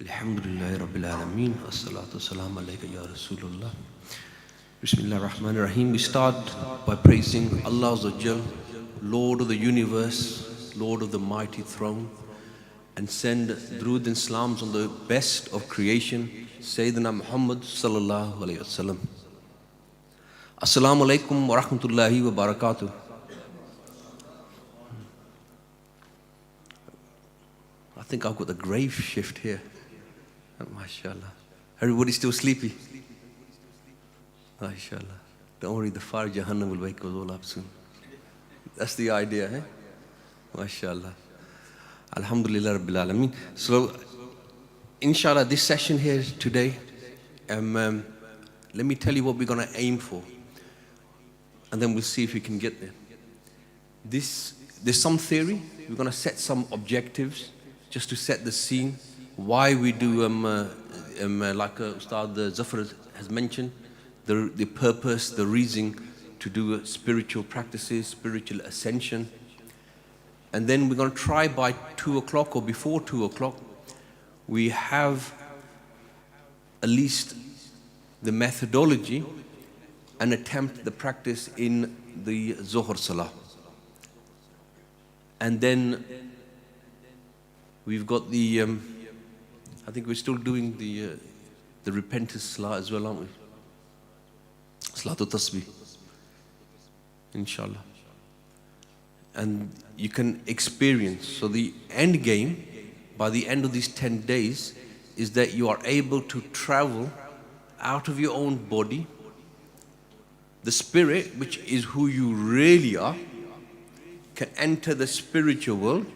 Alhamdulillahi Rabbil Alameen. As-salatu as-salamu alayka ya Rasulullah. Bismillah ar-Rahman ar-Rahim. We start by praising Allah Azza wa Jal, Lord of the universe, Lord of the mighty throne, and send durood and salams on the best of creation, Sayyidina Muhammad sallallahu alayhi wa sallam. Assalamu alaikum wa rahmatullahi wa barakatuh. I think I've got the grave shift here. MashaAllah. Everybody's still sleepy? MashaAllah. Don't worry, the fire Jahannam will wake us all up soon. That's the idea, eh? MashaAllah. Alhamdulillah Rabbil Alameen. So, inshallah, this session here today, let me tell you what we're going to aim for. And then we'll see if we can get there. There's some theory. We're going to set some objectives just to set the scene. Why we do, like Ustadh Zafar has mentioned, the purpose, the reason to do spiritual practices, spiritual ascension. And then we're going to try by 2 o'clock or before 2 o'clock, we have at least the methodology and attempt the practice in the Zuhr Salah. And then we've got the, I think we're still doing the repentance salah as well, aren't we? Salatul Tasbih, inshallah. And you can experience, so the end game, by the end of these 10 days, is that you are able to travel out of your own body. The spirit, which is who you really are, can enter the spiritual world,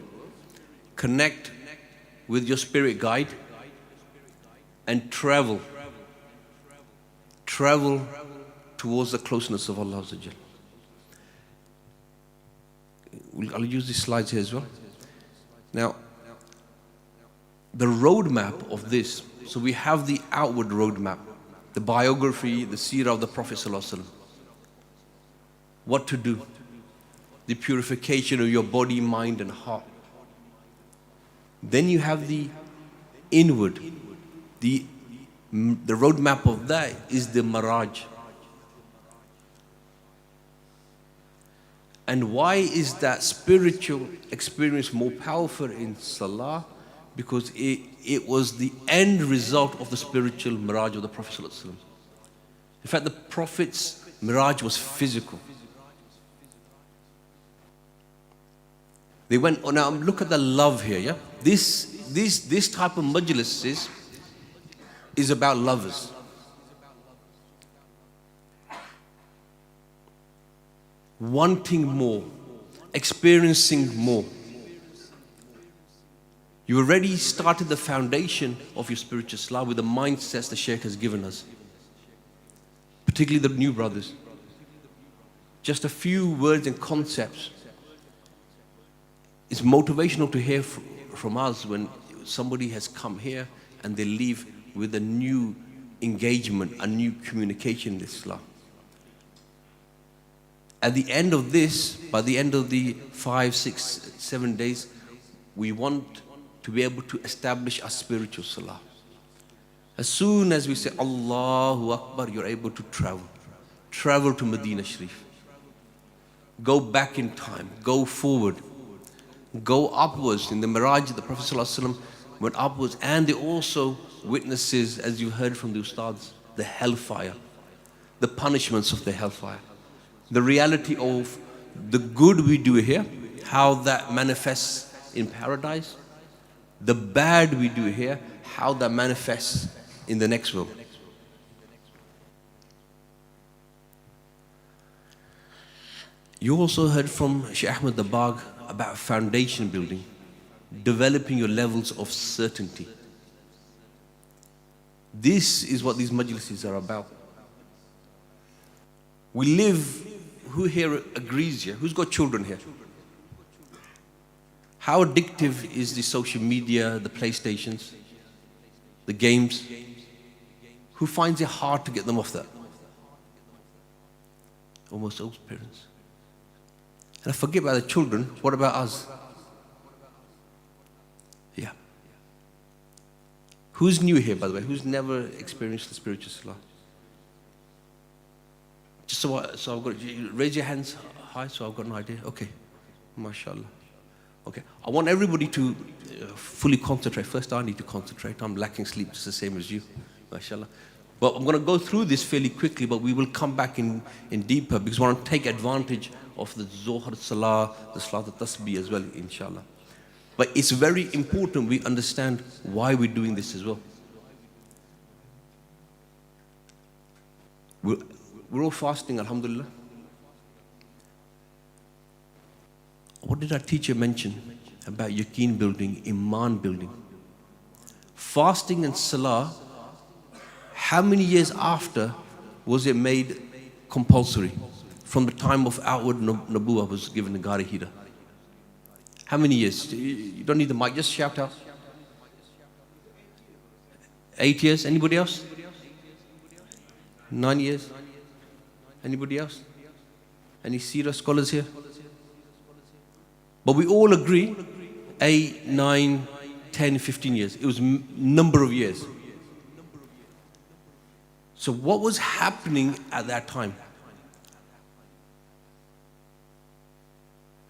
connect with your spirit guide, and travel towards the closeness of Allah Azza wa Jal. I'll use these slides here as well. Now, the roadmap of this, so we have the outward roadmap, the biography, the seerah of the Prophet Sallallahu Alaihi Wasallam. What to do, the purification of your body, mind and heart. Then you have the inward. The roadmap of that is the Miraj. And why is that spiritual experience more powerful in Salah? Because it was the end result of the spiritual Miraj of the Prophet ﷺ. In fact, the Prophet's Miraj was physical. They went, oh, now look at the love here, yeah? This type of majlis is about lovers. Wanting more, experiencing more. You already started the foundation of your spiritual Salah with the mindsets the Shaykh has given us. Particularly the new brothers. Just a few words and concepts. It's motivational to hear from us when somebody has come here and they leave with a new engagement, a new communication in Islam. At the end of this, by the end of the 5, 6, 7 days, we want to be able to establish a spiritual Salah. As soon as we say Allahu Akbar, you're able to travel. Travel to Medina Sharif. Go back in time, go forward. Go upwards. In the Miraj, the Prophet ﷺ went upwards, and they also witnesses, as you heard from the Ustads, the hellfire, the punishments of the hellfire, the reality of the good we do here, how that manifests in paradise, the bad we do here, how that manifests in the next world. You also heard from Shaykh Ahmad Dabagh about foundation building, developing your levels of certainty. This is what these majlises are about. We live, who here agrees here? Who's got children here? How addictive is the social media, the PlayStations, the games? Who finds it hard to get them off that? Almost all parents. And I forget about the children, what about us? Yeah. Who's new here, by the way? Who's never experienced the spiritual salah? Just so I've got, raise your hands high so I've got an idea. Okay, mashallah. Okay, I want everybody to fully concentrate. First, I need to concentrate. I'm lacking sleep just the same as you, mashallah. But I'm going to go through this fairly quickly, but we will come back in deeper because we want to take advantage of the Zohar Salah, the Salat al-Tasbih as well, inshallah. But it's very important we understand why we're doing this as well. We're all fasting, alhamdulillah. What did our teacher mention about yaqeen building, iman building? Fasting and salah, how many years after was it made compulsory? From the time of outward Nabuwah was given the Gari Hira. How many years? You don't need the mic, just shout out. 8 years, anybody else? 9 years? Anybody else? Any Sirah scholars here? But we all agree, 8, 9, 10, 15 years. It was number of years. So what was happening at that time?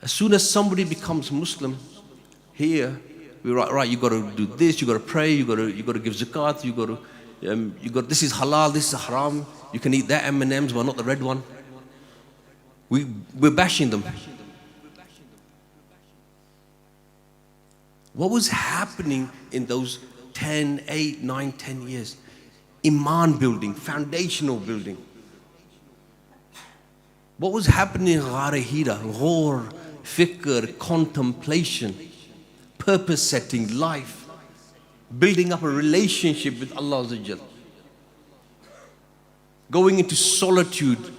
As soon as somebody becomes Muslim, here, we're right, you got to do this, you got to pray, you got to give zakat, you got this is halal, this is haram. You can eat that M&Ms, but not the red one. We're bashing them. What was happening in those 10, 8, 9, 10 years? Iman building, foundational building. What was happening in Ghar-e Hira? Ghor, fikr, contemplation, purpose setting, life, building up a relationship with Allah Azza wa Jal. Going into solitude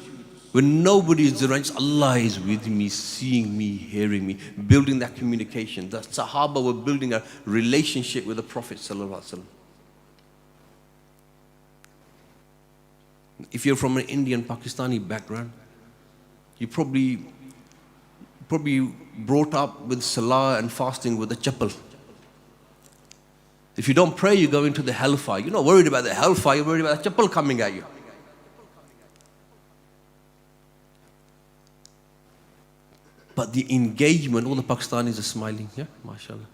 when nobody is around, Allah is with me, seeing me, hearing me, building that communication. The Sahaba were building a relationship with the Prophet Sallallahu Alaihi Wasallam. If you're from an Indian, Pakistani background, you probably brought up with salah and fasting with a chappal. If you don't pray, you go into the hellfire. You're not worried about the hellfire, you're worried about the chappal coming at you. But the engagement, all the Pakistanis are smiling, yeah, mashallah.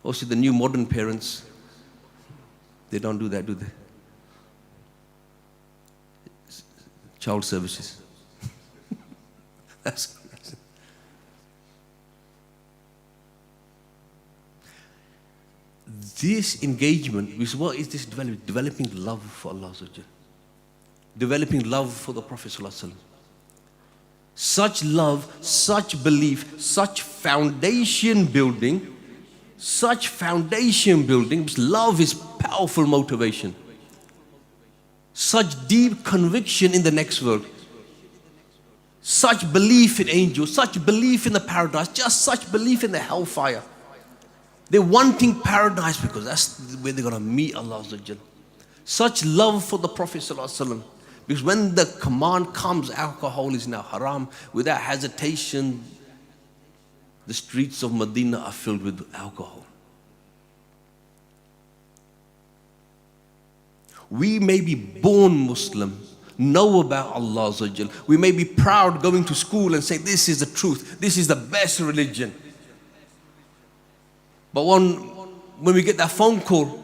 Also the new modern parents, they don't do that, do they? Child services. That's this engagement, what is this developing love for Allah, developing love for the Prophet Sallallahu Alaihi Wasallam. Such love, such belief, such foundation building, because love is powerful motivation. Such deep conviction in the next world. Such belief in angels, such belief in the paradise, just such belief in the hellfire. They're wanting paradise because that's where they're going to meet Allah Azza wa Jal. Such love for the Prophet Sallallahu Alaihi Wasallam. Because when the command comes, alcohol is now haram, without hesitation, the streets of Medina are filled with alcohol. We may be born Muslim, know about Allah Azza wa Jal. We may be proud going to school and say, this is the truth, this is the best religion. But when we get that phone call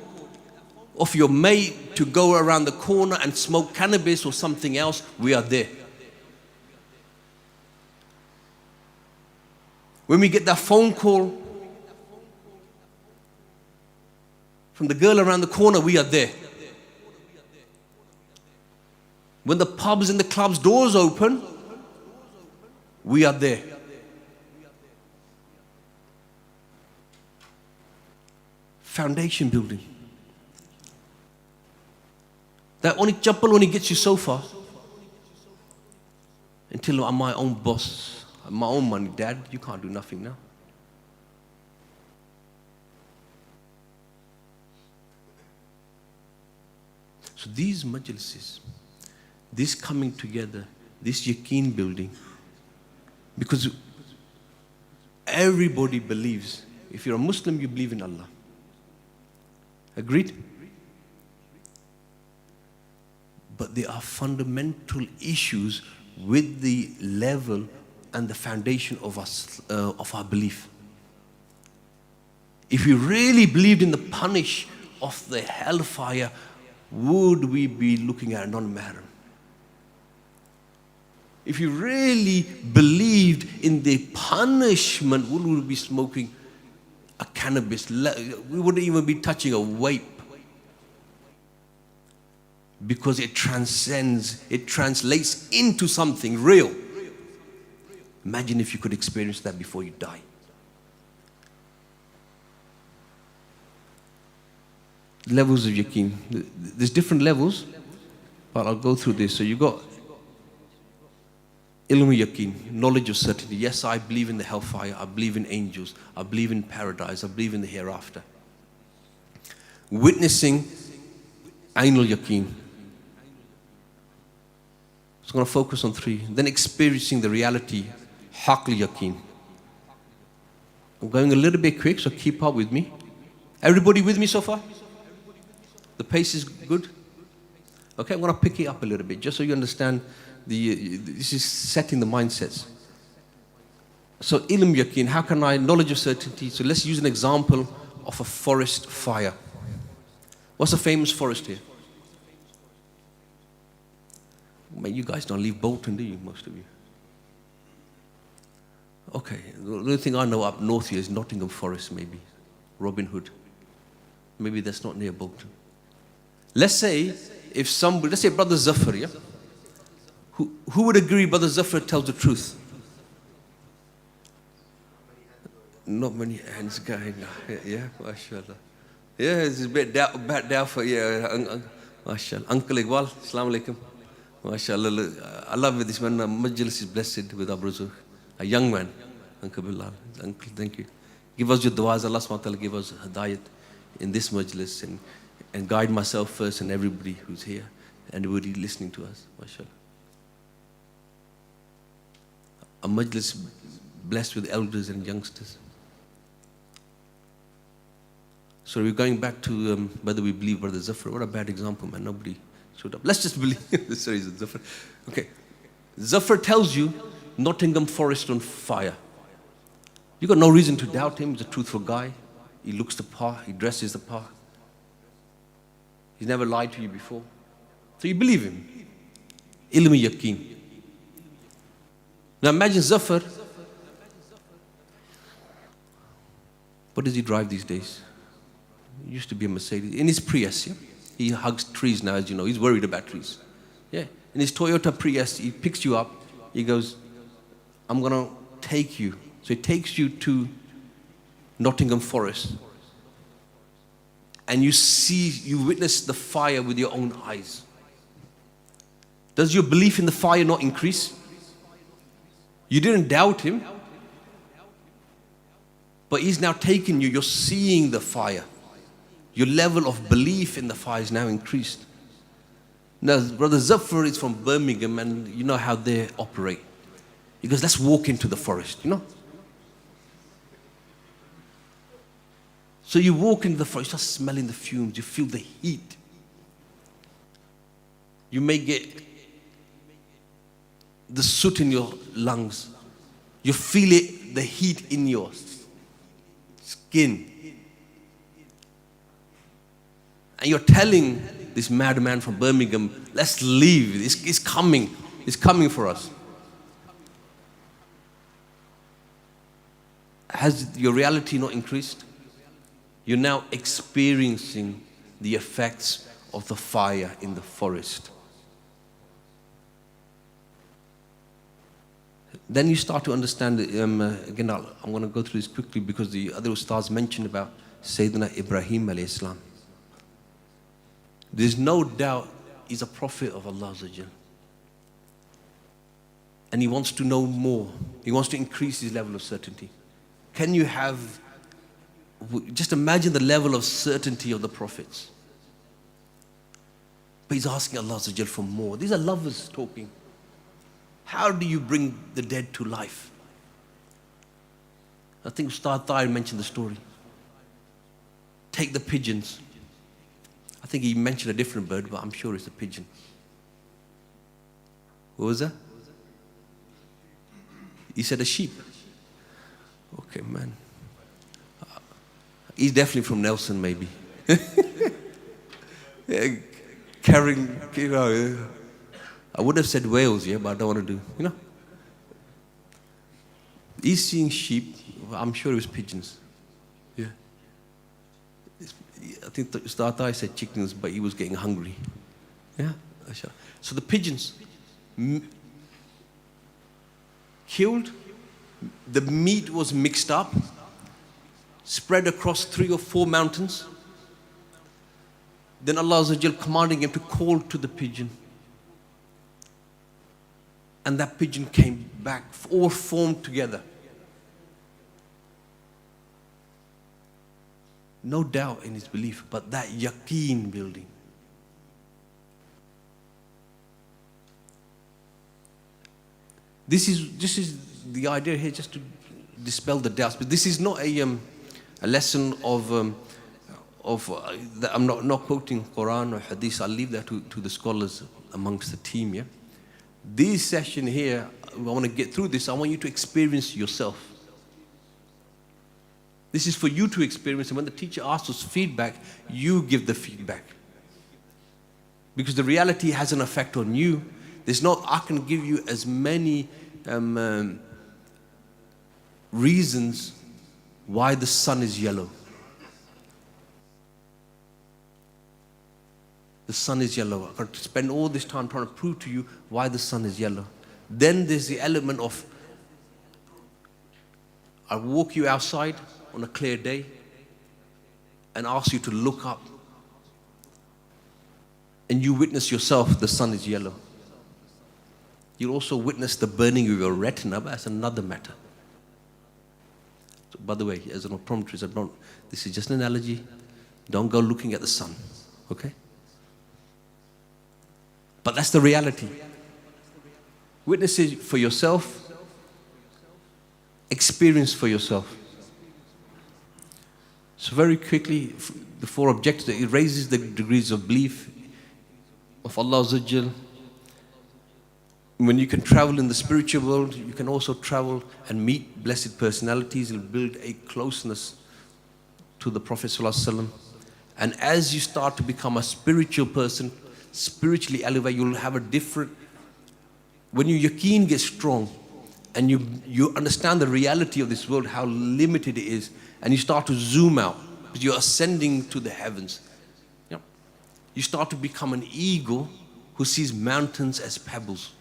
of your mate to go around the corner and smoke cannabis or something else, we are there. When we get that phone call from the girl around the corner, we are there. When the pubs and the clubs doors open, we are there. Foundation building. That only chappal only gets you so far. Until I'm my own boss, my own money. Dad, you can't do nothing now. So these majlises, this coming together, this yaqeen building, because everybody believes. If you're a Muslim, you believe in Allah. Agreed? but there are fundamental issues with the level and the foundation of our belief. If we really believed in the punish of the hellfire, would we be looking at a non-mahram? If you really believed in the punishment, would we be smoking a cannabis? We wouldn't even be touching a vape. Because it transcends, it translates into something real. Imagine if you could experience that before you die. Levels of yaqeen. There's different levels, but I'll go through this. So you got ilm yaqeen, knowledge of certainty. Yes, I believe in the hellfire. I believe in angels. I believe in paradise. I believe in the hereafter. Witnessing, ainul yaqeen. So I'm going to focus on three. Then experiencing the reality, haql yaqeen. I'm going a little bit quick, so keep up with me. Everybody with me so far? The pace is good? Okay, I'm going to pick it up a little bit, just so you understand. This is setting the mindsets. So ilm yaqeen, how can I, knowledge of certainty. So let's use an example of a forest fire. What's a famous forest here? Man, you guys don't leave Bolton, do you, most of you? Okay, the only thing I know up north here is Nottingham Forest, maybe. Robin Hood. Maybe that's not near Bolton. Let's say, if somebody, let's say Brother Zafar, yeah? Who would agree Brother Zafar tells the truth? Not many hands going. Yeah, mashallah. Yeah, it's a bit doubtful. Yeah, mashallah. Uncle Iqbal, assalamu alaikum. MashaAllah, I love this man. Majlis is blessed with Abu Zuh, a young man. Uncle Bilal, Uncle, thank you. Give us your du'as. Allah subhanahu wa ta'ala give us hidayat in this majlis and guide myself first and everybody who's here and everybody listening to us. MashaAllah. A majlis blessed with elders and youngsters. So we're going back to whether we believe Brother Zafar. What a bad example, man. Nobody showed up. Let's just believe. Sorry, Zafar. Okay. Zafar tells you Nottingham Forest on fire. You got no reason to doubt him. He's a truthful guy. He looks the part. He dresses the part. He's never lied to you before. So you believe him. Ilmi yaqeen. Now imagine Zafar. What does he drive these days? He used to be a Mercedes. In his Prius, yeah? He hugs trees now, as you know. He's worried about trees. Yeah. In his Toyota Prius, he picks you up. He goes, I'm going to take you. So he takes you to Nottingham Forest. And you witness the fire with your own eyes. Does your belief in the fire not increase? You didn't doubt him. But he's now taken you. You're seeing the fire. Your level of belief in the fire is now increased. Now, Brother Zafar is from Birmingham, and you know how they operate. He goes, let's walk into the forest, you know. So you walk into the forest, you start smelling the fumes, you feel the heat. You may get the soot in your lungs. You feel it, the heat in your skin. And you're telling this madman from Birmingham, let's leave. It's coming. It's coming for us. Has your reality not increased? You're now experiencing the effects of the fire in the forest. Then you start to understand, again, I'm going to go through this quickly because the other ustads mentioned about Sayyidina Ibrahim alayhi salam. There's no doubt he's a prophet of Allah Azza wa Jal. And he wants to know more. He wants to increase his level of certainty. Can you have, just imagine the level of certainty of the prophets. But he's asking Allah Azza wa Jal for more. These are lovers talking. How do you bring the dead to life? I think Ustadh Tahir mentioned the story. Take the pigeons. I think he mentioned a different bird, but I'm sure it's a pigeon. What was that? He said a sheep. Okay, man. He's definitely from Nelson, maybe. Yeah, carrying, I would have said Wales, yeah, but I don't want to do, He's seeing sheep. I'm sure it was pigeons. Yeah. I think the starter said chickens, but he was getting hungry. Yeah. So the pigeons killed. The meat was mixed up, spread across 3 or 4 mountains. Then Allah Azza wa Jal commanding him to call to the pigeon. And that pigeon came back, all formed together. No doubt in his belief, but that yaqeen building. This is the idea here, just to dispel the doubts. But this is not a lesson of I'm not quoting Quran or Hadith. I'll leave that to the scholars amongst the team. Yeah. This session here, I want to get through this. I want you to experience yourself. This is for you to experience, and when the teacher asks us feedback, you give the feedback. Because the reality has an effect on you. There's not, I can give you as many reasons why the sun is yellow. The sun is yellow. I've got to spend all this time trying to prove to you why the sun is yellow. Then there's the element of, I walk you outside on a clear day and ask you to look up, and you witness yourself the sun is yellow. You'll also witness the burning of your retina, but that's another matter. So, by the way, as an optometrist, this is just an analogy. Don't go looking at the sun, okay? But that's the reality. Witness it for yourself, experience for yourself. So very quickly, the 4 objectives, it raises the degrees of belief of Allah Azza wa Jal. When you can travel in the spiritual world, you can also travel and meet blessed personalities and build a closeness to the Prophet Sallallahu Alaihi Wasallam. And as you start to become a spiritual person, spiritually elevate, you'll have a different, when your yaqeen gets strong and you understand the reality of this world, how limited it is, and you start to zoom out, because you're ascending to the heavens. You start to become an eagle who sees mountains as pebbles.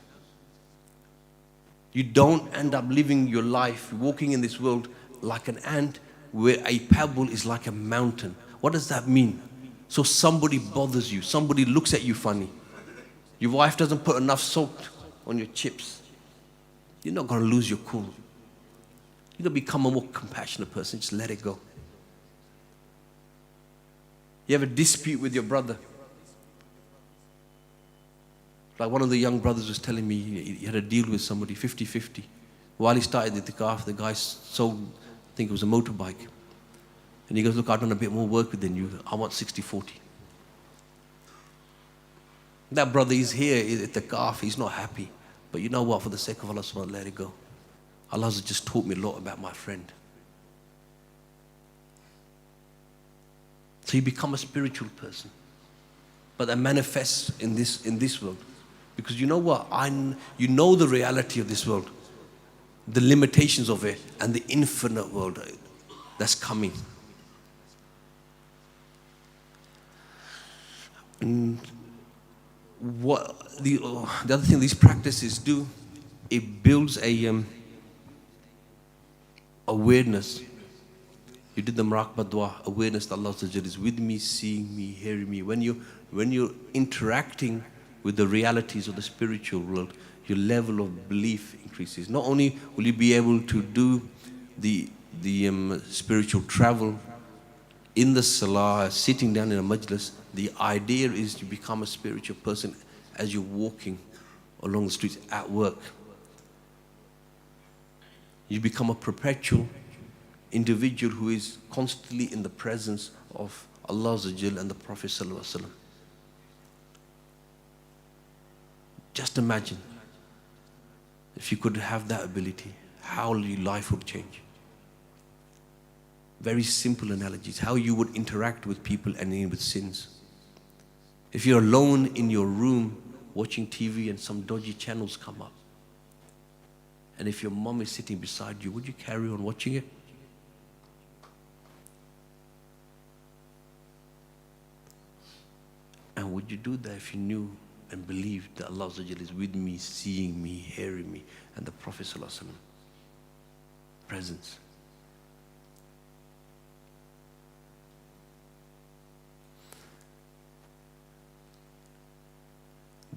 You don't end up living your life, walking in this world like an ant, where a pebble is like a mountain. What does that mean? So somebody bothers you, somebody looks at you funny. Your wife doesn't put enough salt on your chips. You're not going to lose your cool. You're going to become a more compassionate person. Just let it go. You have a dispute with your brother. Like one of the young brothers was telling me, he had a deal with somebody, 50-50. While he started the ITIKAF, the guy sold, I think it was a motorbike. And he goes, look, I've done a bit more work than you. I want 60-40. That brother is here at the ITIKAF. He's not happy. But you know what? For the sake of Allah, let it go. Allah has just taught me a lot about my friend. So you become a spiritual person. But that manifests in this world. Because you know what? You know the reality of this world, the limitations of it, and the infinite world that's coming. And what the other thing these practices do, it builds a awareness. You did the Muraqabah dua, awareness that Allah is with me, seeing me, hearing me. When you're interacting with the realities of the spiritual world, your level of belief increases. Not only will you be able to do the spiritual travel in the salah, sitting down in a majlis, the idea is to become a spiritual person as you're walking along the streets at work. You become a perpetual individual who is constantly in the presence of Allah Azza wa Jal and the Prophet Sallallahu Alaihi Wasallam. Just imagine If you could have that ability, how your life would change. Very simple analogies, how you would interact with people and with sins. If you're alone in your room watching TV and some dodgy channels come up, and if your mom is sitting beside you, would you carry on watching it? And would you do that if you knew and believed that Allah is with me, seeing me, hearing me, and the Prophet ﷺ presence?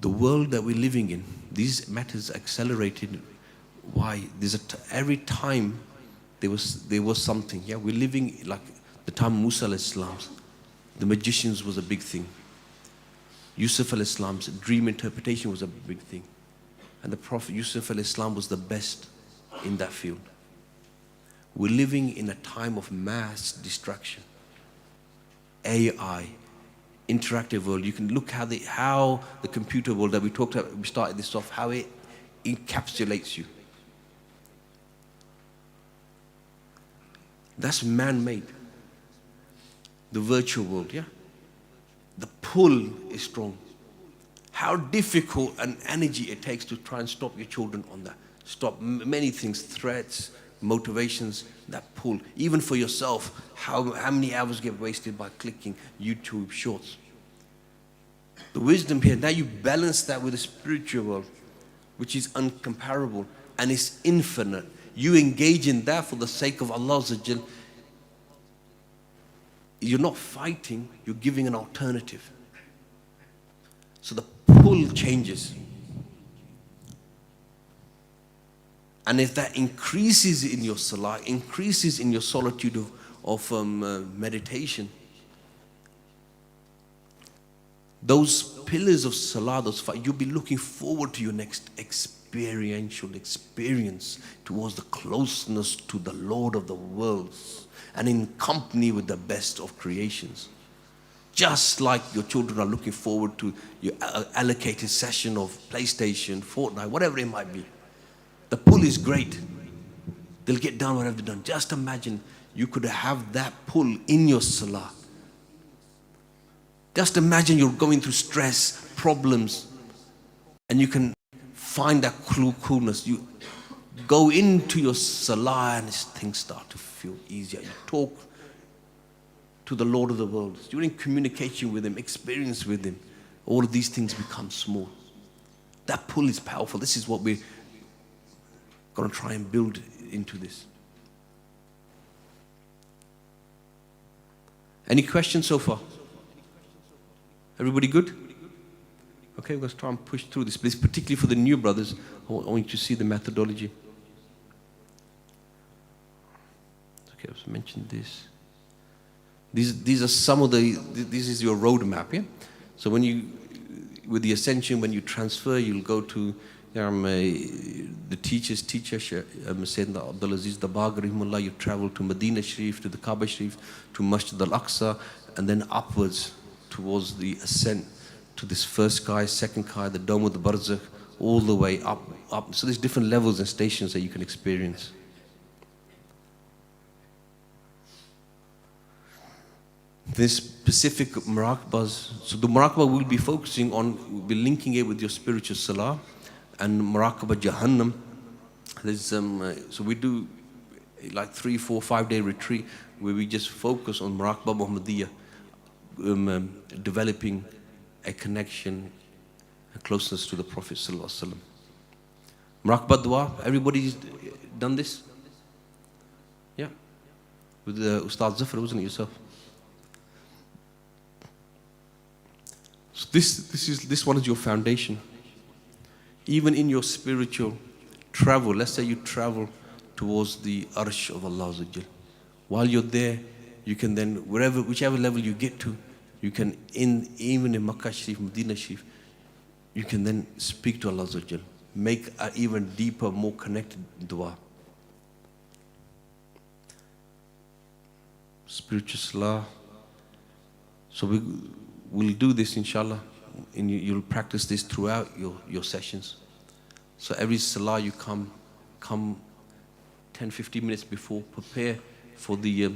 The world that we're living in, these matters accelerated. Why? Every time there was something. Yeah, we're living like the time Musa al-Islam's. The magicians was a big thing. Yusuf al-Islam's dream interpretation was a big thing. And the Prophet Yusuf al-Islam was the best in that field. We're living in a time of mass distraction. AI, interactive world. You can look how the computer world that we talked about, we started this off, how it encapsulates you. That's man-made. The virtual world, yeah? The pull is strong. How difficult an energy it takes to try and stop your children on that. Stop many things, threats, motivations, that pull. Even for yourself, how many hours get wasted by clicking YouTube shorts. The wisdom here, now you balance that with the spiritual world, which is uncomparable and is infinite. You engage in that for the sake of Allah. You're not fighting, you're giving an alternative. So the pull changes. And if that increases in your salah, increases in your solitude of meditation, those pillars of salah, you'll be looking forward to your next experiential experience towards the closeness to the Lord of the worlds and in company with the best of creations. Just like your children are looking forward to your allocated session of PlayStation, Fortnite, whatever it might be. The pull is great. They'll get done whatever they've done. Just imagine you could have that pull in your salah. Just imagine you're going through stress, problems, and you can find that coolness. You go into your salah and things start to feel easier. You talk to the Lord of the world. You're in communication with Him, experience with Him. All of these things become small. That pull is powerful. This is what we're going to try and build into this. Any questions so far? Everybody good? Okay, we're going to try and push through this. But particularly for the new brothers, I want you to see the methodology. Okay, I've mentioned this. These are some of this is your roadmap, yeah? So when with the Ascension, when you transfer, you'll go to the teacher's teacher, Sayyidina Abdul Aziz Dabaghri Rahimullah. You travel to Medina Sharif, to the Kaaba Sharif, to Masjid al-Aqsa, and then upwards towards the ascent to this first sky, second sky, the Dome of the Barzakh, all the way up. So there's different levels and stations that you can experience. This specific Muraqabahs, so the Muraqabah will be focusing on, we'll be linking it with your spiritual salah, and Muraqabah Jahannam. There's so we do like 3, 4, 5 day retreat where we just focus on Muraqabah Muhammadiyah, developing a connection, a closeness to the Prophet Sallallahu Alaihi Wasallam. Muraqabah Dua, everybody's done this? Yeah? With Ustadh Zafar, wasn't it yourself? So this one is your foundation. Even in your spiritual travel, let's say you travel towards the Arsh of Allah Azza wa Jal. While you're there, you can then, whichever level you get to, you can, even in Makkah Sharif, Medina Sharif, you can then speak to Allah Azza wa Jal. Make an even deeper, more connected dua. Spiritual salah. So we'll do this inshallah, and you'll practice this throughout your sessions. So every salah you come 10, 15 minutes before, prepare for the,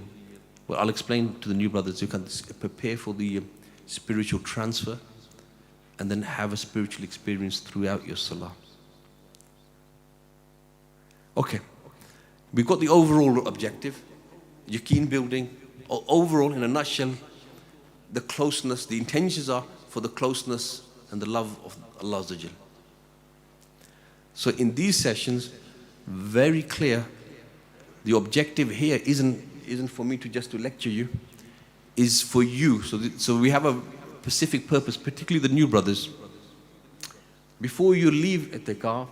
well, I'll explain to the new brothers, you can prepare for the spiritual transfer and then have a spiritual experience throughout your salah. Okay, we've got the overall objective, yaqeen building. Overall, in a nutshell, the closeness, the intentions are for the closeness and the love of Allah Azza wa Jal. So in these sessions, very clear, the objective here isn't for me to just to lecture you, is for you. So we have a specific purpose, particularly the new brothers. Before you leave ITIKAF,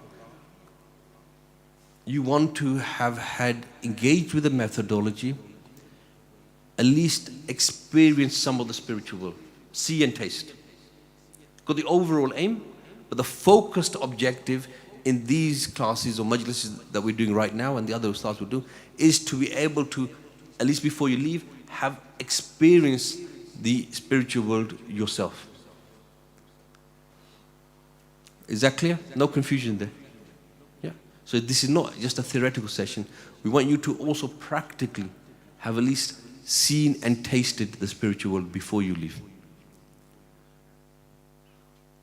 you want to have had engaged with the methodology, at least experience some of the spiritual world, see and taste. Got the overall aim, but the focused objective in these classes or majlises that we're doing right now and the other ustads will do, is to be able to, at least before you leave, have experienced the spiritual world yourself. Is that clear? No confusion there? Yeah. So this is not just a theoretical session. We want you to also practically have at least seen and tasted the spiritual world before you leave.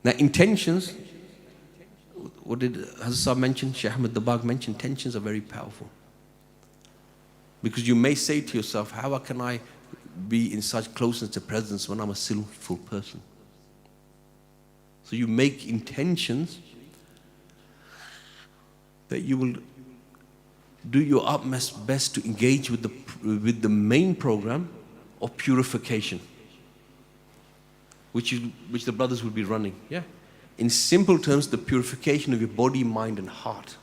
Now intentions, what did Hazrat mention, Shaykh Ahmed Dabagh mentioned, intentions are very powerful. Because you may say to yourself, how can I be in such closeness to presence when I'm a sinful person? So you make intentions that you will do your utmost best to engage with the main program of purification, which the brothers will be running. Yeah. In simple terms, the purification of your body, mind, and heart.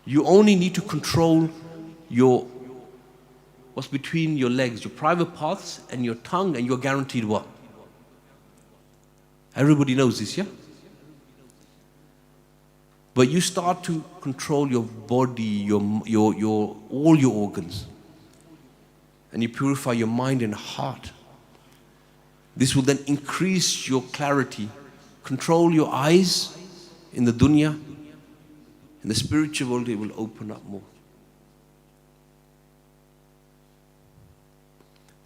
You only need to control what's between your legs, your private parts, and your tongue, and you're guaranteed what? Everybody knows this, yeah? But you start to control your body, all your organs, and you purify your mind and heart. This will then increase your clarity, control your eyes in the dunya. In the spiritual world, it will open up more.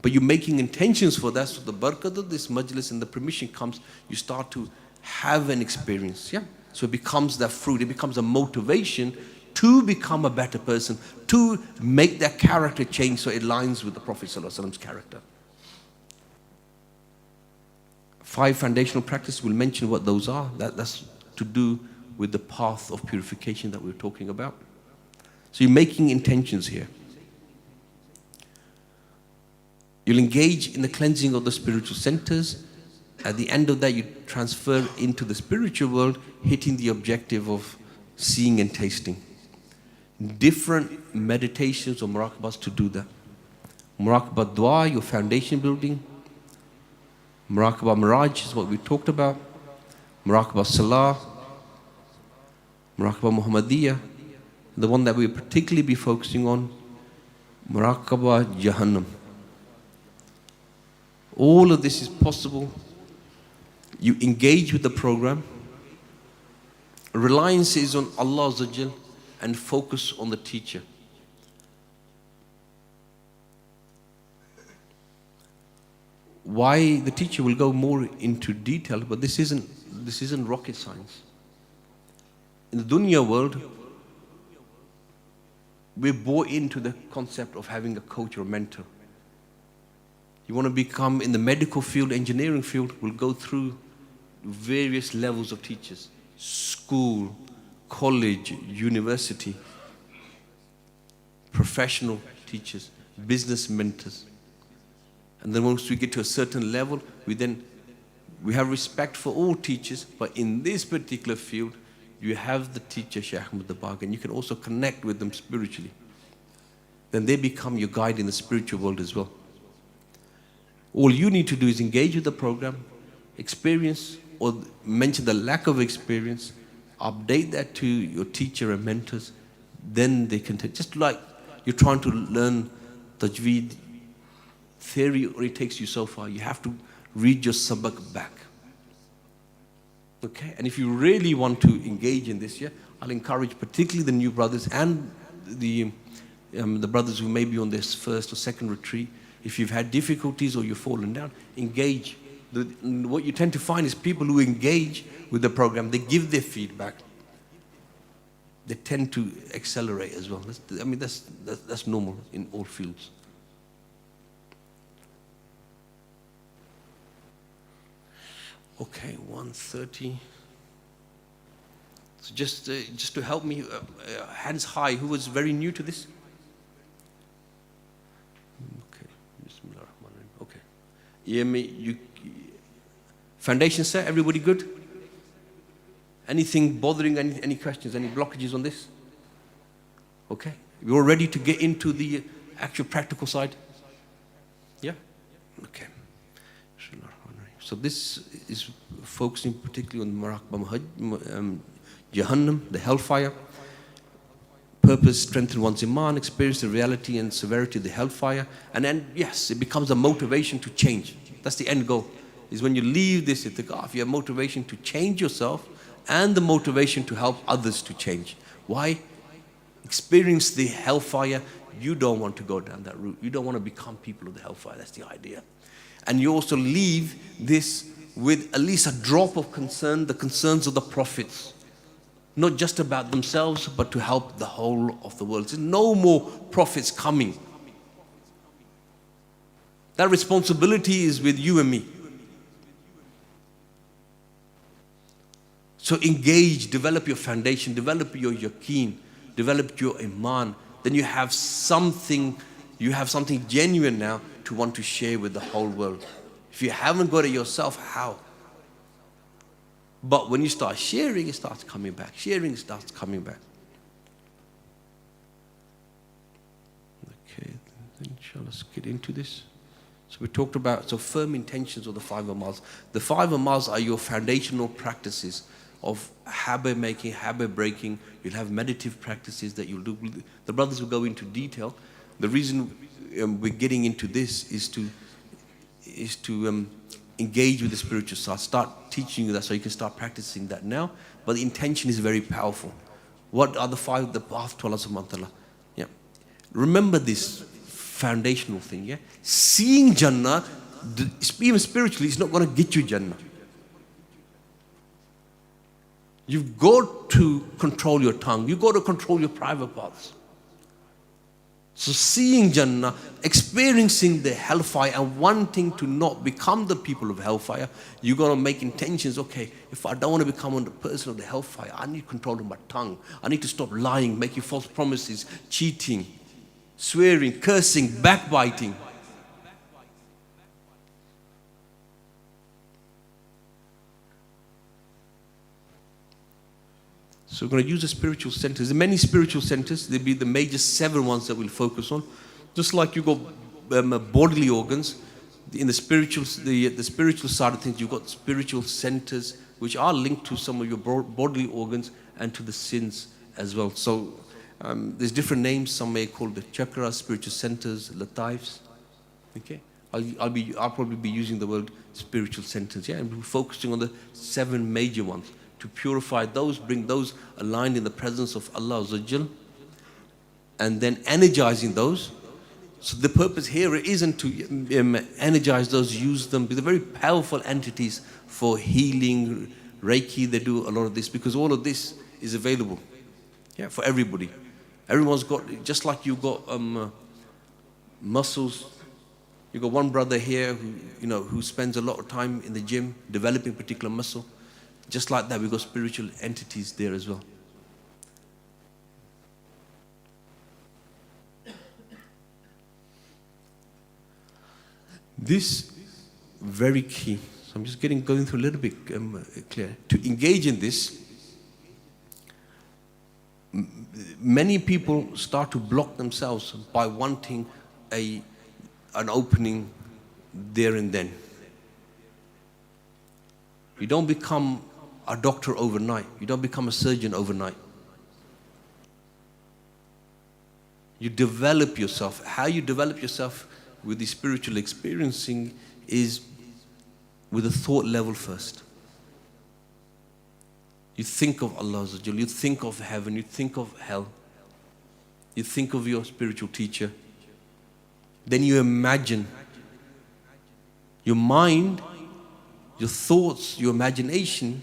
But you're making intentions for that, so the barakat of this majlis and the permission comes, you start to have an experience, yeah? So it becomes that fruit, it becomes a motivation to become a better person, to make that character change so it aligns with the Prophet ﷺ's character. 5 foundational practices, we'll mention what those are. That's to do with the path of purification that we're talking about. So you're making intentions here. You'll engage in the cleansing of the spiritual centers. At the end of that, you transfer into the spiritual world, hitting the objective of seeing and tasting. Different meditations or muraqabahs to do that. Muraqabah dua, your foundation building. Muraqabah miraj is what we talked about. Muraqabah salah. Muraqabah Muhammadiyah. The one that we'll particularly be focusing on, Muraqabah Jahannam. All of this is possible. You engage with the program. Reliance is on Allah Azza wa Jal and focus on the teacher. Why the teacher will go more into detail, but this isn't rocket science. In the dunya world, we're bought into the concept of having a coach or mentor. You want to become in the medical field, engineering field, we'll go through various levels of teachers. School, college, university, professional teachers, business mentors. And then once we get to a certain level, we have respect for all teachers, but in this particular field, you have the teacher, Shaykh Ahmed Dabagh, and you can also connect with them spiritually. Then they become your guide in the spiritual world as well. All you need to do is engage with the program, experience or mention the lack of experience, update that to your teacher and mentors, then they can take, just like you're trying to learn tajweed, theory only takes you so far. You have to read your sabak back. Okay, and if you really want to engage in this, I'll encourage particularly the new brothers and the brothers who may be on this first or second retreat. If you've had difficulties or you've fallen down, engage. What you tend to find is people who engage with the program, they give their feedback. They tend to accelerate as well. That's normal in all fields. Okay, 1:30. So just to help me, hands high. Who was very new to this? Okay, Bismillahirrahmanirrahim. Okay, you foundation set. Everybody good? Anything bothering? Any questions? Any blockages on this? Okay, you're all ready to get into the actual practical side. Yeah. Okay. So this is focusing particularly on Muraqabah, Jahannam, the hellfire. Purpose, strengthen one's iman, experience the reality and severity of the hellfire. And then, yes, it becomes a motivation to change. That's the end goal. Is when you leave this ITIKAF, you have motivation to change yourself and the motivation to help others to change. Why? Experience the hellfire. You don't want to go down that route. You don't want to become people of the hellfire. That's the idea. And you also leave this with at least a drop of concern, the concerns of the prophets. Not just about themselves, but to help the whole of the world. There's no more prophets coming. That responsibility is with you and me. So engage, develop your foundation, develop your yaqeen, develop your iman. Then you have something genuine now to want to share with the whole world. If you haven't got it yourself, how? But when you start sharing, it starts coming back. Sharing starts coming back. Okay, then shall let's get into this. So we talked about firm intentions of the 5 amals. The 5 amals are your foundational practices of habit making, habit breaking. You'll have meditative practices that you'll do. The brothers will go into detail. The reason we're getting into this is to engage with the spiritual side. Start teaching you that so you can start practicing that now. But the intention is very powerful. What are the 5? The path to Allah subhanahu wa ta'ala. Yeah. Remember this foundational thing. Yeah. Seeing Jannah, even spiritually, is not going to get you Jannah. You've got to control your tongue. You've got to control your private parts. So seeing Jannah, experiencing the hellfire and wanting to not become the people of hellfire, you've got to make intentions. Okay, if I don't want to become a person of the hellfire, I need control of my tongue. I need to stop lying, making false promises, cheating, swearing, cursing, backbiting. So we're going to use the spiritual centers. There are many spiritual centers. There'll be the major 7 ones that we'll focus on. Just like you've got bodily organs, in the spiritual side of things, you've got spiritual centers which are linked to some of your bodily organs and to the sins as well. So there's different names. Some may call the chakras, spiritual centers, lataifs. Okay, I'll probably be using the word spiritual centers. Yeah, and we're focusing on the 7 major ones, to purify those, bring those aligned in the presence of Allah Azza wa Jal, and then energizing those. So the purpose here isn't to energize those, use them. They're very powerful entities for healing, Reiki. They do a lot of this because all of this is available, yeah, for everybody. Everyone's got, just like you've got muscles. You've got one brother here who spends a lot of time in the gym developing a particular muscle. Just like that, we've got spiritual entities there as well. This very key. So I'm just going through a little bit clear. To engage in this, many people start to block themselves by wanting an opening there and then. You don't become a doctor overnight. You don't become a surgeon overnight. You develop yourself. How you develop yourself with the spiritual experiencing is with a thought level first. You think of Allah Azza wa Jal, you think of heaven, you think of hell, you think of your spiritual teacher. Then you imagine. Your mind, your thoughts, your imagination,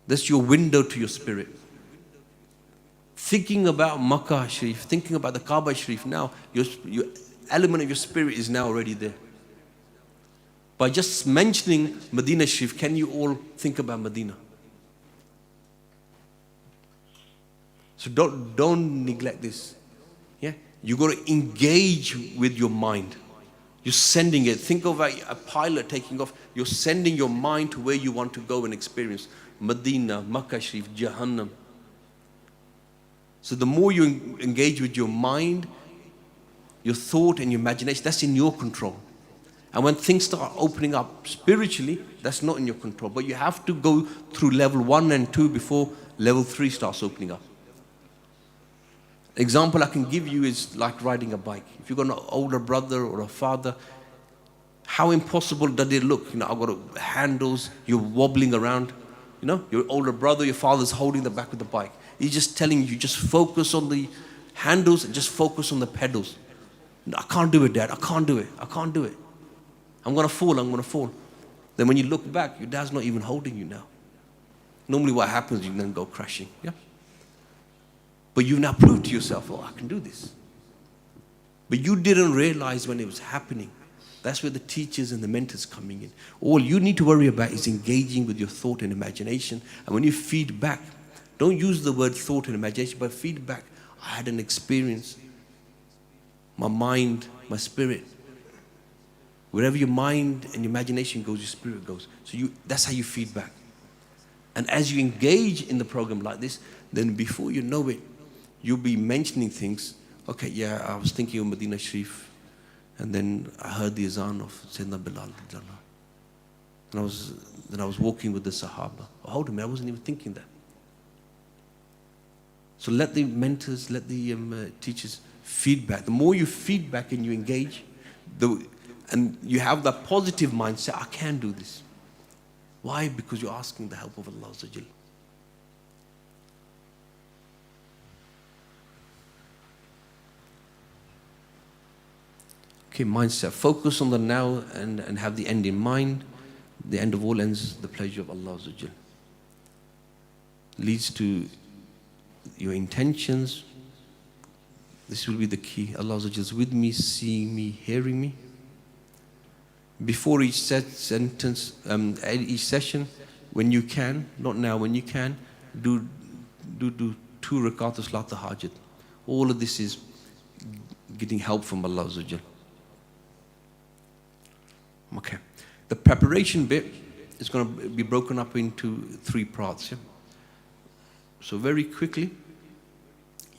that's your window to your spirit. Thinking about Makkah Sharif, thinking about the Kaaba Sharif now, your element of your spirit is now already there. By just mentioning Medina Sharif, can you all think about Medina? So don't neglect this. Yeah? You got to engage with your mind. You're sending it. Think of a pilot taking off. You're sending your mind to where you want to go and experience. Medina, Makkah Sharif, Jahannam. So the more you engage with your mind, your thought and your imagination, that's in your control. And when things start opening up spiritually, that's not in your control. But you have to go through level 1 and 2 before level 3 starts opening up. Example I can give you is like riding a bike. If you've got an older brother or a father, how impossible does it look? You know, I've got handles, you're wobbling around. You know, your older brother, your father's holding the back of the bike. He's just telling you, just focus on the handles and just focus on the pedals. No, I can't do it, Dad. I can't do it. I can't do it. I'm going to fall. I'm going to fall. Then when you look back, your dad's not even holding you now. Normally what happens, you then go crashing. Yeah. But you've now proved to yourself, oh, I can do this. But you didn't realize when it was happening. That's where the teachers and the mentors coming in. All you need to worry about is engaging with your thought and imagination. And when you feed back, don't use the word thought and imagination, but feedback. I had an experience. My mind, my spirit. Wherever your mind and your imagination goes, your spirit goes. So that's how you feed back. And as you engage in the program like this, then before you know it, you'll be mentioning things. Okay, yeah, I was thinking of Medina Sharif, and then I heard the azan of Sayyidina Bilal. And I was walking with the Sahaba. Oh, hold on, I wasn't even thinking that. So let the mentors, let the teachers feedback. The more you feedback and you engage, and you have that positive mindset, I can do this. Why? Because you're asking the help of Allah Azza wa Jal. Okay, mindset. Focus on the now and have the end in mind. The end of all ends, the pleasure of Allah Azza wa Jal. Leads to your intentions. This will be the key. Allah Azza wa Jal is with me, seeing me, hearing me. Before each sentence, each session, when you can, not now, when you can, do 2 rakat of Salat al-Hajat. All of this is getting help from Allah Azza wa Jal. Okay. The preparation bit is going to be broken up into 3 parts. Yeah? So very quickly,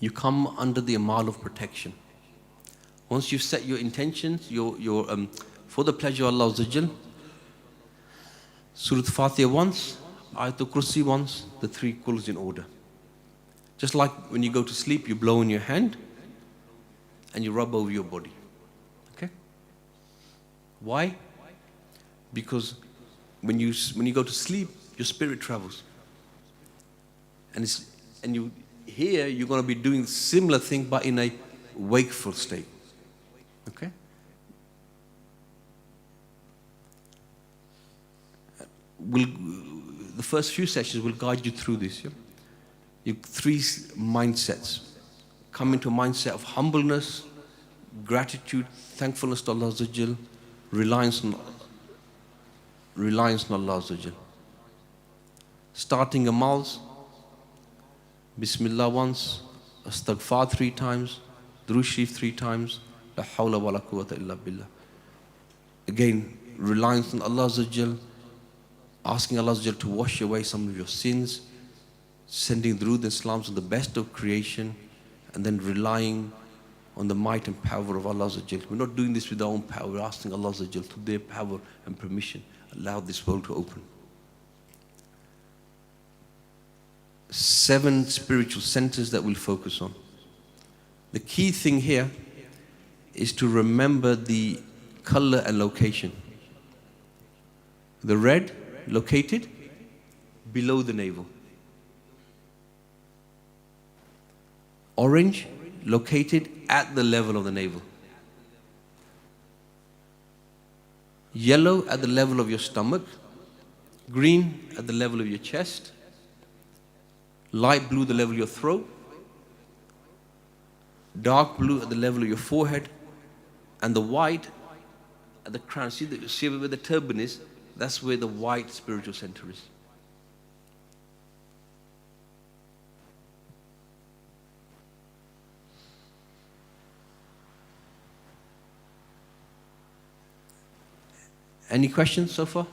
you come under the amal of protection. Once you've set your intentions, for the pleasure of Allah Azza wa Jal, Surah Al-Fatiha once, Ayatul Kursi once, the 3 quls in order. Just like when you go to sleep, you blow in your hand and you rub over your body. Okay? Why? Because when you go to sleep, your spirit travels. And you're going to be doing a similar thing, but in a wakeful state. Okay? The first few sessions will guide you through this. Yeah? You 3 mindsets. Come into a mindset of humbleness, gratitude, thankfulness to Allah Azza wa Jal, reliance on Allah Azza wa Jal. Starting amals, Bismillah once, Astaghfar 3 times, Durood Sharif 3 times, La hawla wa la quwwata illa billah. Again, reliance on Allah Azza wa Jal, asking Allah Azza wa Jal to wash away some of your sins, sending Durood and Salams on the best of creation, and then relying on the might and power of Allah Azza wa Jal. We're not doing this with our own power, we're asking Allah Azza wa Jal to their power and permission, allow this world to open. 7 spiritual centers that we'll focus on. The key thing here is to remember the color and location. The red, located below the navel. Orange, located at the level of the navel. Yellow, at the level of your stomach. Green, at the level of your chest. Light blue, the level of your throat. Dark blue, at the level of your forehead. And the white, at the crown. See where the turban is? That's where the white spiritual center is. Any questions so far?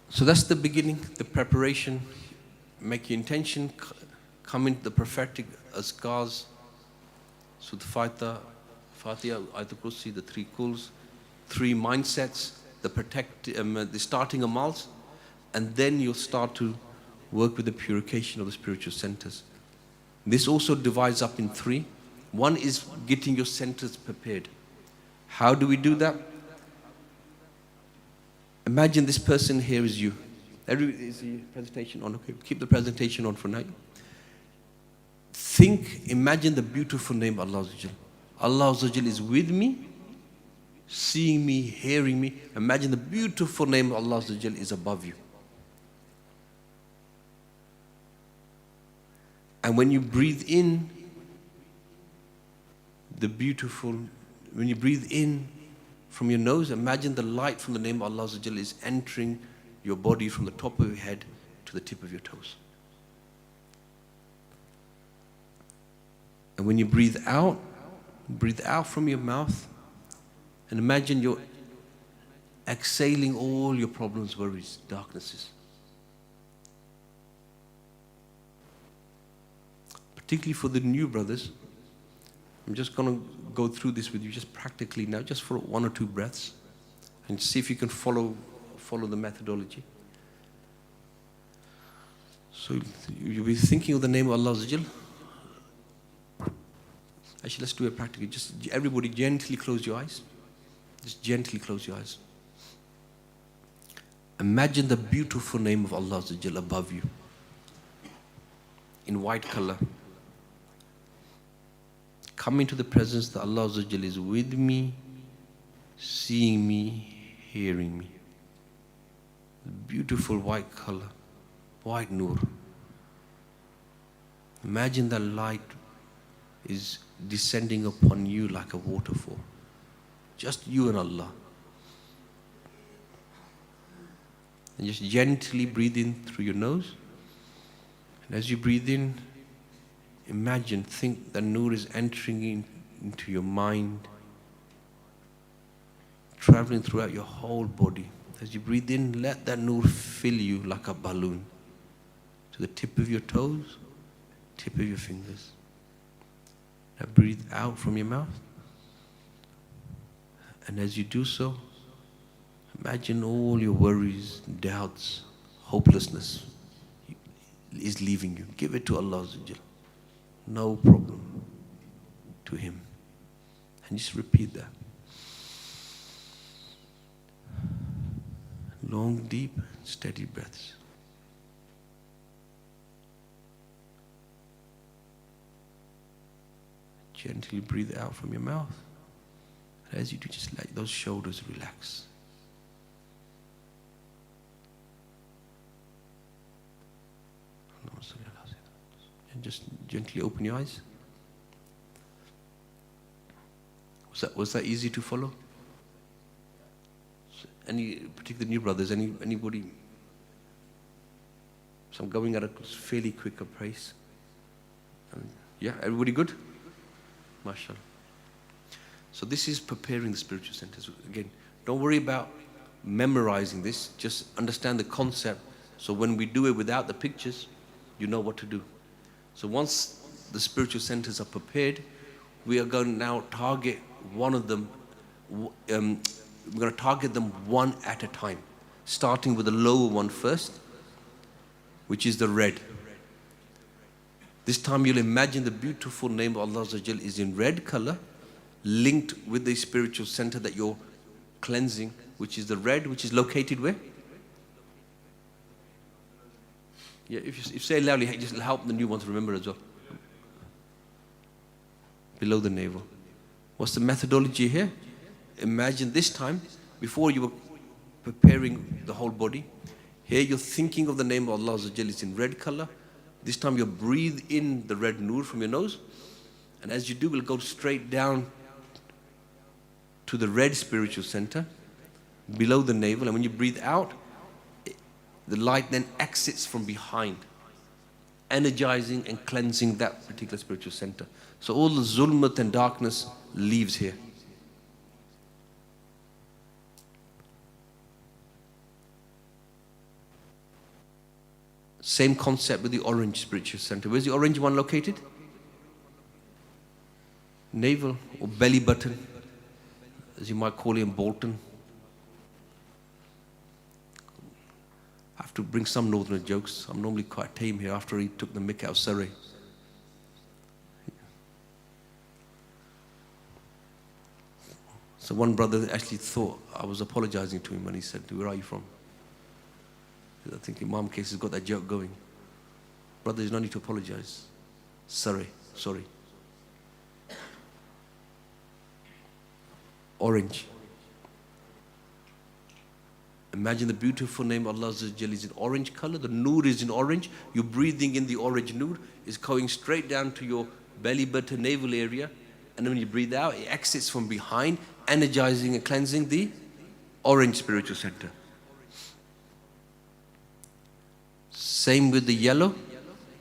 So that's the beginning, the preparation. Make your intention, come into the prophetic azkars, so the Fatiha, Ayatul Kursi, the 3 Quls, 3 mindsets, the starting amals, and then you'll start to work with the purification of the spiritual centers. This also divides up in 3. One is getting your centers prepared. How do we do that? Imagine this person here is you. Is the presentation on? Okay, keep the presentation on for now. Imagine the beautiful name Allah Azza wa Jal. Allah Azza wa Jal is with me, seeing me, hearing me. Imagine the beautiful name of Allah Azza wa Jal is above you. And when you breathe in, when you breathe in from your nose, imagine the light from the name of Allah Azza wa Jal is entering your body from the top of your head to the tip of your toes. And when you breathe out from your mouth, and imagine you're exhaling all your problems, worries, darknesses. Particularly for the new brothers, I'm just going to go through this with you just practically now, just for 1 or 2 breaths, and see if you can follow the methodology. So you'll be thinking of the name of Allah Azza wa Jal. Actually, let's do it practically. Just everybody gently close your eyes. Just gently close your eyes. Imagine the beautiful name of Allah Azza wa Jal above you in white color. Come into the presence that Allah Azza wa Jal is with me, seeing me, hearing me. Beautiful white color, white nur. Imagine that light is descending upon you like a waterfall. Just you and Allah. And just gently breathe in through your nose. And as you breathe in, think that nur is entering into your mind, traveling throughout your whole body. As you breathe in, let that nur fill you like a balloon to the tip of your toes, tip of your fingers. Now breathe out from your mouth. And as you do so, imagine all your worries, doubts, hopelessness is leaving you. Give it to Allah Azza wa Jal. No problem to Him. And just repeat that. Long, deep, steady breaths. Gently breathe out from your mouth. And as you do, just let those shoulders relax. And just gently open your eyes. Was that easy to follow? Any particular new brothers? Anybody? So I'm going at a fairly quicker pace. Yeah, everybody good? MashaAllah. So this is preparing the spiritual centers. Again, don't worry about memorizing this. Just understand the concept. So when we do it without the pictures, you know what to do. So once the spiritual centers are prepared, we are going to now target one of them. We're going to target them one at a time, starting with the lower one first, which is the red. This time you'll imagine the beautiful name of Allah Azza wa Jal is in red color, linked with the spiritual center that you're cleansing, which is the red, which is located where? Yeah, if you say it loudly, just help the new ones remember as well. Below the navel. What's the methodology here? Imagine this time, before you were preparing the whole body, here you're thinking of the name of Allah Azza wa Jalla, it's in red color. This time you breathe in the red nur from your nose, and as you do, we'll go straight down to the red spiritual center, below the navel, and when you breathe out, the light then exits from behind, energizing and cleansing that particular spiritual center. So all the zulmat and darkness leaves here. Same concept with the orange spiritual center. Where's the orange one located? Navel or belly button, as you might call it in Bolton. I have to bring some northerner jokes. I'm normally quite tame here after he took the mick out of Surrey. So one brother actually thought I was apologizing to him when he said, "Where are you from?" I think Imam Case has got that joke going. Brother, there's no need to apologize. Sorry. Orange. Imagine the beautiful name Allah Azza wa Jalla is in orange color. The nur is in orange. You're breathing in the orange nur. It's going straight down to your belly button, navel area. And then when you breathe out, it exits from behind, energizing and cleansing the orange spiritual center. Same with the yellow.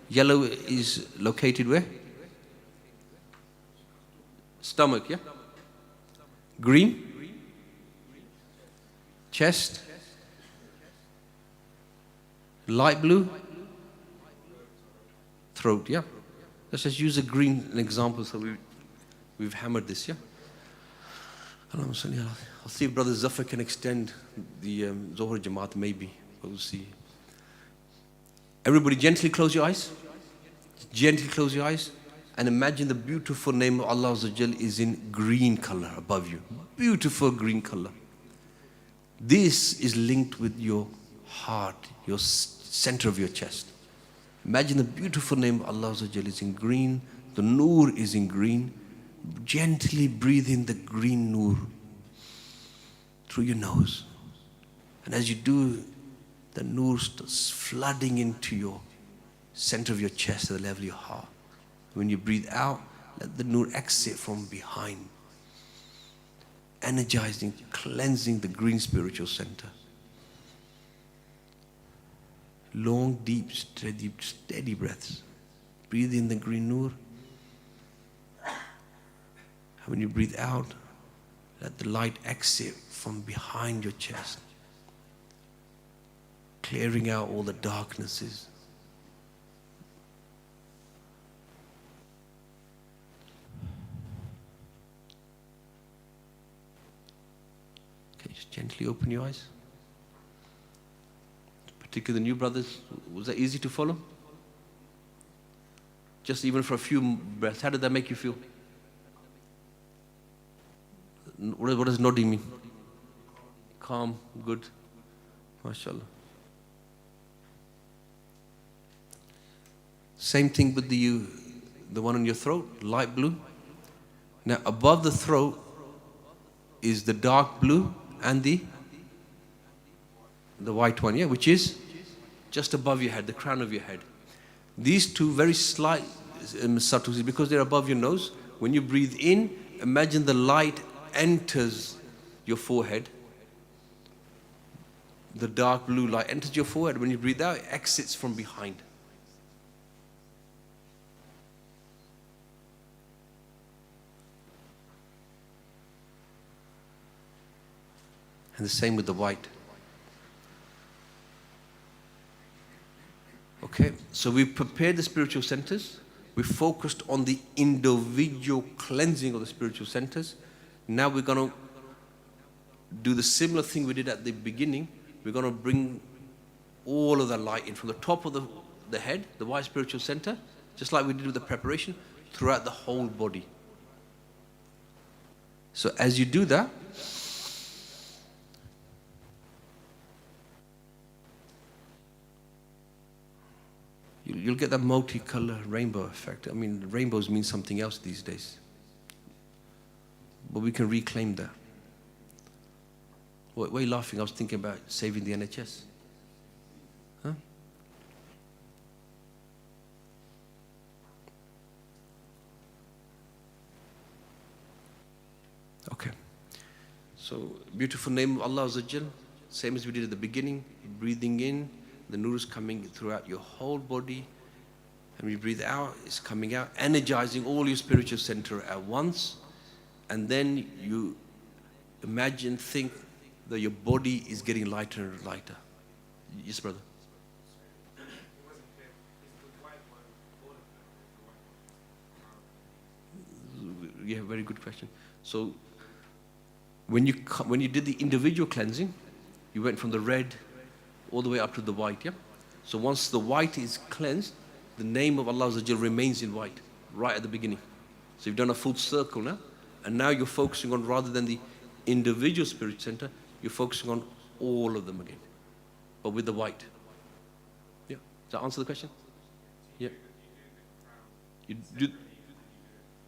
Yellow is located where? Stomach, yeah? Green? Chest? Light blue? Throat, yeah? Let's just use a green example so we've hammered this, yeah? I'll see if Brother Zafar can extend the Zohar Jamaat, maybe. We'll see. Everybody gently close your eyes. Gently close your eyes. And imagine the beautiful name of Allah Azza wa Jal is in green color above you. Beautiful green color. This is linked with your heart, your center of your chest. Imagine the beautiful name of Allah Azza wa Jal is in green. The nur is in green. Gently breathe in the green nur through your nose. And as you do, the nur starts flooding into your center of your chest at the level of your heart. When you breathe out, let the nur exit from behind, energizing, cleansing the green spiritual center. Long, deep, steady breaths. Breathe in the green nur. And when you breathe out, let the light exit from behind your chest, clearing out all the darknesses. Okay, just gently open your eyes. Particularly the new brothers, was that easy to follow? Just even for a few breaths, how did that make you feel? What does nodding mean? Calm, good. MashaAllah. Same thing with the one on your throat, light blue. Now above the throat is the dark blue and the white one, yeah, which is just above your head, the crown of your head. These two very slight subtleties, because they're above your nose. When you breathe in, imagine the light enters your forehead. The dark blue light enters your forehead. When you breathe out, it exits from behind. And the same with the white. Okay, so we've prepared the spiritual centers. We focused on the individual cleansing of the spiritual centers. Now we're going to do the similar thing we did at the beginning. We're going to bring all of the light in from the top of the head, the white spiritual center, just like we did with the preparation, throughout the whole body. So as you do that, you'll get that multicolor rainbow effect. I mean, rainbows mean something else these days. But we can reclaim that. Why are you laughing? I was thinking about saving the NHS. Huh? Okay. So, beautiful name of Allah Azza Jal. Same as we did at the beginning. Breathing in, the nur is coming throughout your whole body. And we breathe out, it's coming out, energizing all your spiritual center at once. And then you imagine, think that your body is getting lighter and lighter. Yes, brother? Yeah, very good question. So, when you did the individual cleansing, you went from the red all the way up to the white, yeah? So once the white is cleansed, the name of Allah Azza Jal remains in white, right at the beginning. So you've done a full circle now, and now you're focusing on, rather than the individual spirit center, you're focusing on all of them again, but with the white. Yeah, does that answer the question? Yeah. You do,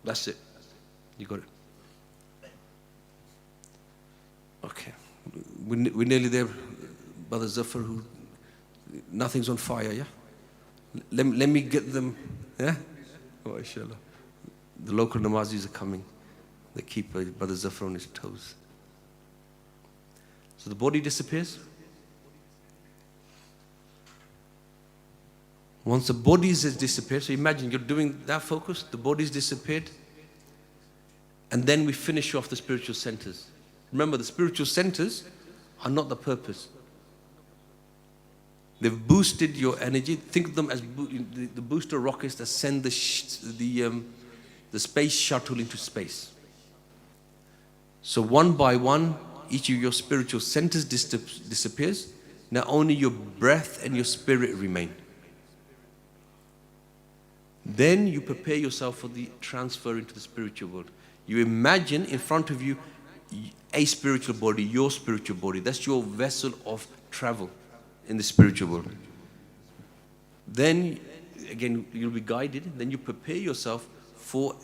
that's it. You got it. Okay. We're nearly there, Brother Zafar, who nothing's on fire, yeah? Let me get them, yeah? Oh, inshallah. The local namazis are coming. They keep Brother Zafar on his toes. So the body disappears. Once the body has disappeared, so imagine you're doing that focus, the body's disappeared, and then we finish off the spiritual centers. Remember, the spiritual centers are not the purpose. They've boosted your energy. Think of them as the booster rockets that send the space shuttle into space. So one by one, each of your spiritual centers disappears. Now only your breath and your spirit remain. Then you prepare yourself for the transfer into the spiritual world. You imagine in front of you a spiritual body, your spiritual body. That's your vessel of travel in the spiritual world. Then, again, you'll be guided. Then you prepare yourself for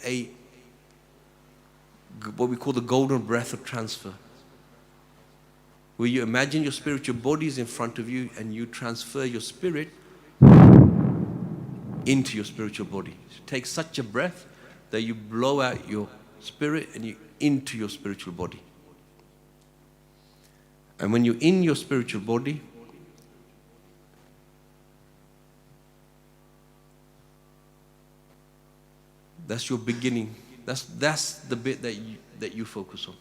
what we call the golden breath of transfer, where you imagine your spiritual body is in front of you and you transfer your spirit into your spiritual body. So take such a breath that you blow out your spirit and you into your spiritual body. And when you're in your spiritual body, that's your beginning. That's the bit that you focus on.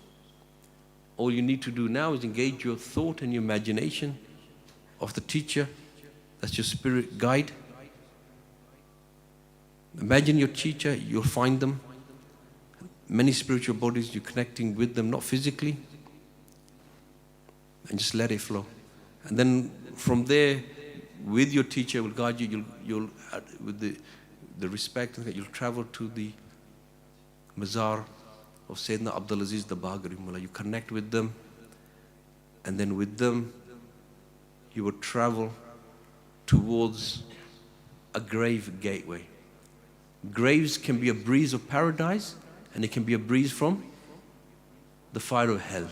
All you need to do now is engage your thought and your imagination of the teacher. That's your spirit guide. Imagine your teacher, you'll find them. Many spiritual bodies, you're connecting with them, not physically. And just let it flow. And then from there, with your teacher will guide you, you'll with the respect, you'll travel to the Mazar of Sayyidina Abdul Aziz the Baghri Mullah. You connect with them, and then with them, you will travel towards a grave gateway. Graves can be a breeze of paradise, and it can be a breeze from the fire of hell.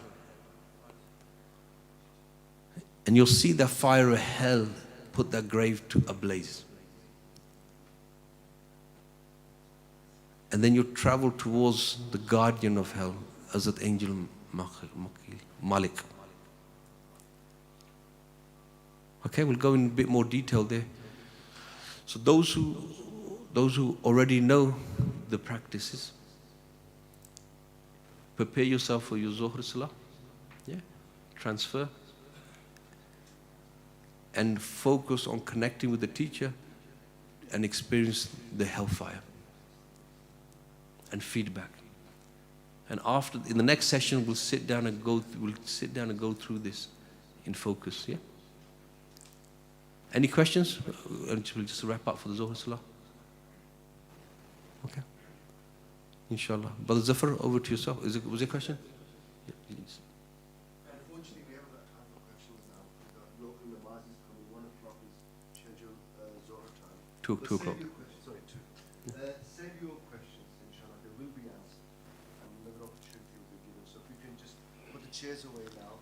And you'll see that fire of hell put that grave to ablaze. And then you travel towards the guardian of hell, Hazrat Angel Malik. Okay, we'll go in a bit more detail there. So those who already know the practices, prepare yourself for your Zuhr Salah, transfer, and focus on connecting with the teacher and experience the hellfire and feedback. And after, in the next session, we'll sit down and go through this in focus. Yeah. Any questions? And we'll just wrap up for the Zuhr Salah. Okay. Inshallah. Brother Zafar, over to yourself. Was there a question? Yeah, please. Unfortunately, we haven't got time for questions now. We've got local namazis coming. 1 o'clock is scheduled Zohar time. 2 But o'clock. save your questions. Sorry, 2. Save your questions, inshallah. They will be answered. And another opportunity will be given. So if we can just put the chairs away now,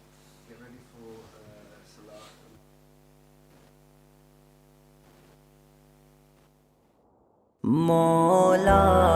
get ready for Salah. Mola